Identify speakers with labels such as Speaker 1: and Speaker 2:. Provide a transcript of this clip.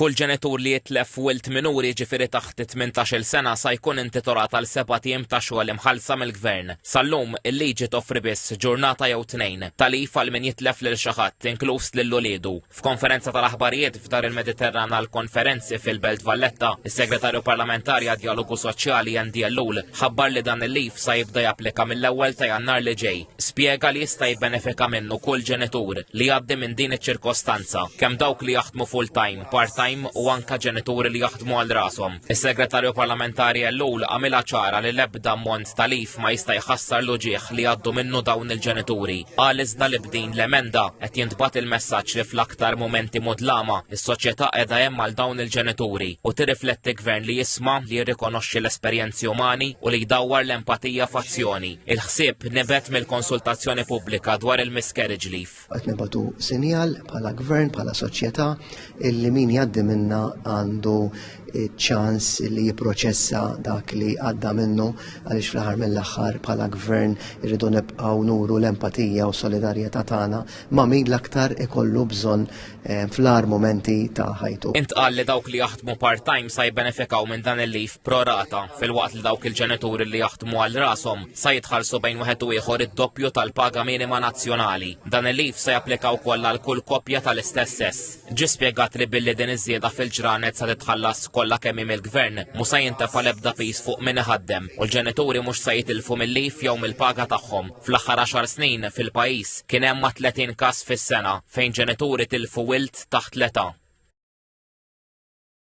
Speaker 1: Kull ġenitur li jitlef wilt minuri ġifieri taħt 18-il sena sa jkun intitolat għal 7 tiem ta' xogħol imħallsa mill-Gvern. Sal-lum il-liġi toffri biss ġurnata jew tnejn talif għal min jitlef lil xi ħadd inkluż lil uliedu. F'konferenza tal-aħbarijiet f'dar il-Mediterran għal konferenzi fil-Belt Valletta, is-Segretarju Parlamentari għad Dialogu Soċjali Andy Ellul ħabbar li dan il-lif sa jibda japplika mill-ewwel ta' Jannar li ġej. Spjega li jista' jibbenefika minnu kull ġenitur li jgħaddi minn din iċ-ċirkostanza, kemm dawk li jaħdmu full-time, part-time u anka ġenituri li jaħdmu għal rashom. Is-Segretarju Parlamentari Ellul għamilha ċara li l-ebda ammont talif ma jista' jħassar l-uġigħ li jgħaddu minnu dawn il-ġenituri. Qal iżda li b'din l-emenda qed jintbagħat il-messaġġ li fl-aktar mumenti mudlama is-soċjetà qiegħda hemm għal dawn il-ġenituri u tirrifletti gvern li jisma' li jirrikonoxxi l-esperjenzi umani u li jdawwar l-empatija f'azzjoni. Il-ħsieb nibet mill-konsultazzjoni pubblika dwar il-miscarriage leave.
Speaker 2: Qed nibgħatu sinjal bħala gvern, bħala soċjetà illi min jgħaddi minna għandu ċans li jipproċessa dak li għadda minnu għaliex fl-aħħar mill-aħħar bħala gvern irridu nibqgħu nuru l-empatija u solidarjetà tagħna ma' min l-aktar ikollu bżonn fl-aħħar momenti ta' ħajtu.
Speaker 1: Intqal li dawk li jaħdmu part-time sa jibbenefikaw minn dan il-lif pro rata filwaqt li dawk il-ġenituri li jaħdmu għal rashom sa jitħallsu bejn wieħed u ieħor id-doppju tal-paga minima nazzjonali. Dan il-lif se japplika wkoll għal kull koppja tal-istess sess. Ġie spjegat li billi din iż-żieda fil-ġranet sa titħallas kollha kemm mill-Gvern mhux se jintefa' l-ebda pis fuq min iħaddem u l-ġenituri mhux se jitilfu mill-lif jew mill-paga tagħhom. Fl-aħħar 10 snin fil-pajjiż kien hemm 30 każ fis-sena fejn ġenituri tilfu wilt taħt l-età.